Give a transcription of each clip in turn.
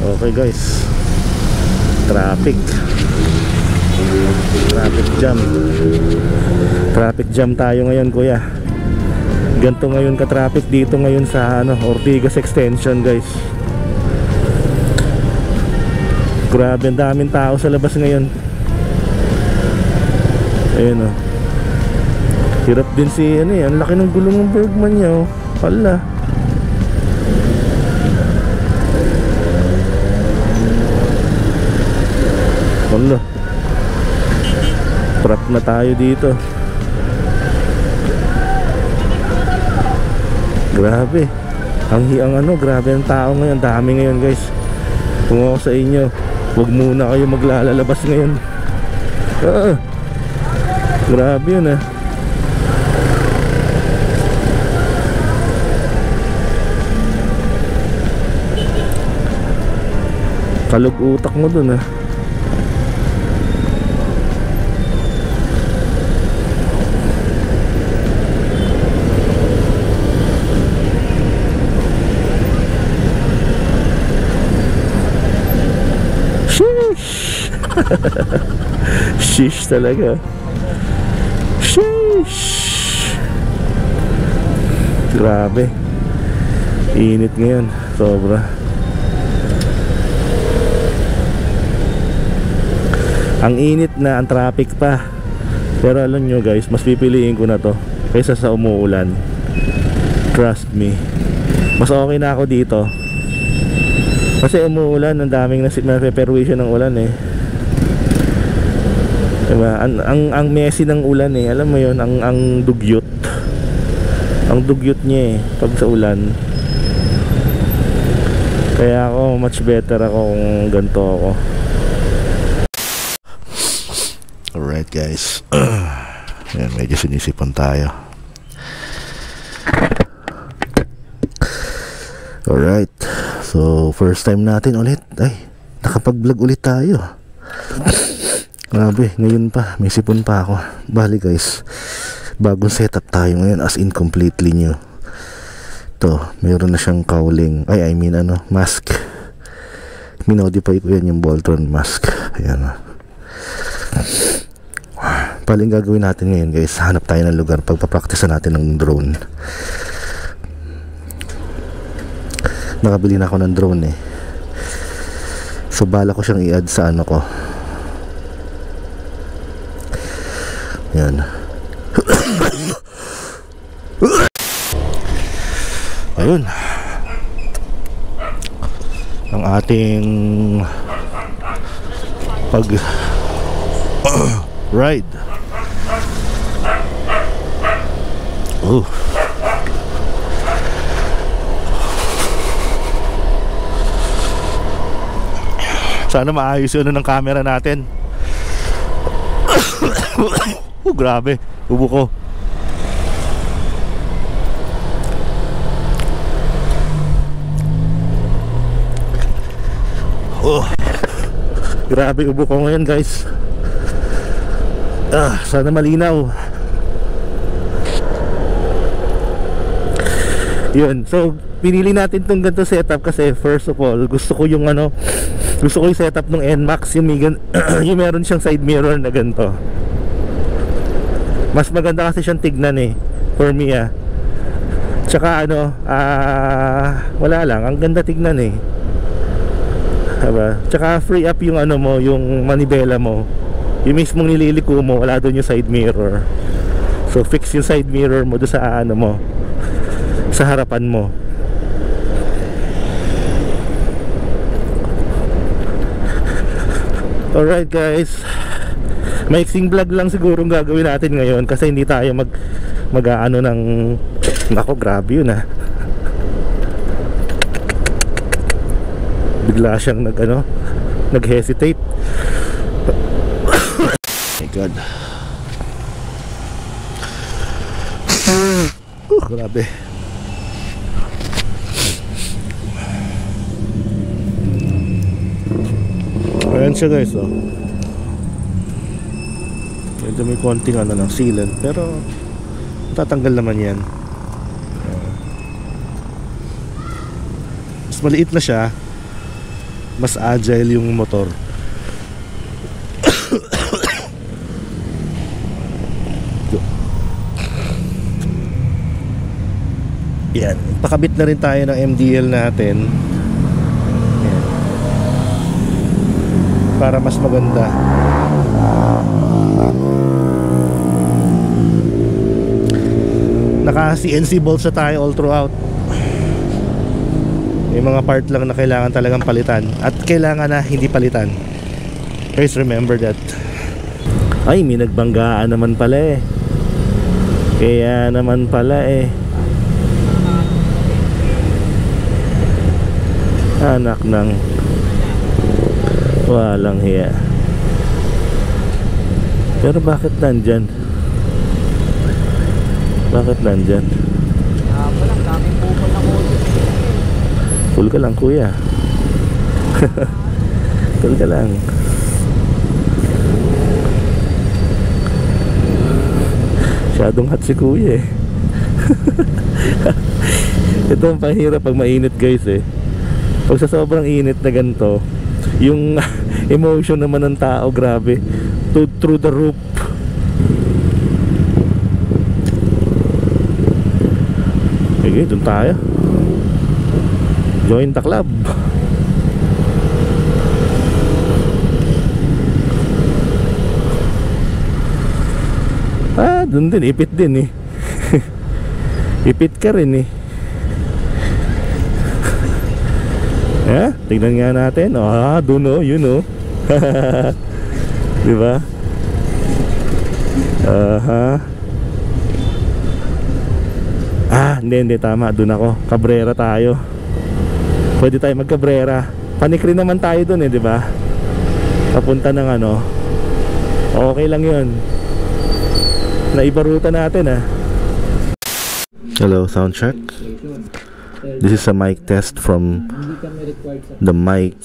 Okay guys, traffic jam tayo ngayon kuya. Ganto ngayon ka traffic dito ngayon sa Ortigas Extension guys. Grabe, ang daming tao sa labas ngayon. Ayun oh. Hirap din si ang laki ng gulong ng Bergman niya oh. Pala. Wala. Trap na tayo dito. Grabe. Grabe ang tao ngayon. Dami ngayon guys. Kung ako sa inyo, huwag muna kayo maglalabas ngayon. Grabe yun ah. Kalog utak mo dun ah. Shish talaga. Shish. Grabe. Init ngayon. Sobra. Ang init na, ang traffic pa. Pero alam nyo guys, mas pipiliin ko na to kaysa sa umuulan. Trust me. Mas okay na ako dito. Kasi umuulan, ang daming na-perwisyon ng ulan eh. Diba? Ang messy ng ulan eh. Alam mo yun, ang dugyot. Ang dugyot niya eh pag sa ulan. Kaya ako, much better ako kung ganito ako. Alright guys. Ayan, medyo sinisipan tayo. Alright. So, first time natin ulit. Ay, nakapag-vlog ulit tayo. Grabe, ngayon pa, may sipon pa ako. Bali guys, bagong setup tayo ngayon, as in completely new. To, mayroon na siyang cowling. Mask. Minodify ko yan yung Boltron mask. Ayan. Paling gagawin natin ngayon guys, hanap tayo ng lugar pagpapractice natin ng drone. Nakabili na ako ng drone eh. So bala ko siyang i-add sa ko. Yan. Ayun. Ang ating ride. Oh. Sana maayos yun ng camera natin. Grabe, ubo ko. Grabe, ubo ko ngayon guys. Sana malinaw. Yun, so pinili natin tong ganito setup kasi first of all, gusto ko yung setup ng NMAX, yung meron siyang side mirror na ganito. Mas maganda kasi siyang tignan eh, for me ah. Tsaka wala lang, ang ganda tignan eh. Diba? Tsaka free up yung yung manibela mo. Yung mismong nililiko mo, wala doon yung side mirror. So fix yung side mirror mo doon sa sa harapan mo. Alright guys, maiksing vlog lang siguro ang gagawin natin ngayon kasi hindi tayo ng nako, grabe yun ah. Bigla siyang nag-hesitate. My God. Grabe. Ayan siya guys oh. Medyo may konting sealant, pero tatanggal naman yan. Mas maliit na siya. mas agile yung motor. Yan, pakabit na rin tayo ng MDL natin. Yan. Para mas maganda. Naka CNC bolts na tayo all throughout. May mga part lang na kailangan talagang palitan, at kailangan na hindi palitan. Please remember that. Ay, may nagbanggaan naman pala eh. Kaya naman pala eh. Anak ng walang hiya. Pero bakit nandyan? Bakit nandyan? Walang daming pupol na kuya. Full ka lang kuya. Full ka lang. Masyadong hot si kuya eh. Ito ang pahirap pag mainit guys eh. Pag sa sobrang init na ganito, yung emotion naman ng tao, grabe, through the roof. Sige, dun tayo. Join the club. Ah, dun din, ipit din eh. Ipit ka rin eh. Eh, tignan nga natin. Ah, doon oh, yun oh. Diba? Ah, hindi, tama. Doon ako. Cabrera tayo. Pwede tayo mag-Cabrera. Panikri naman tayo doon eh, diba? Papunta ng ano. Okay lang yun. Naiba ruta natin ah. Hello, sound check. This is a mic test from the mic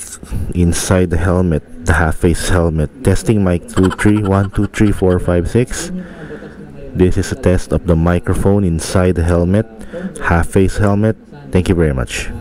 inside the helmet, the half-face helmet. Testing mic 2, 3, 1, 2, 3, 4, 5, 6. This is a test of the microphone inside the helmet, half-face helmet. Thank you very much.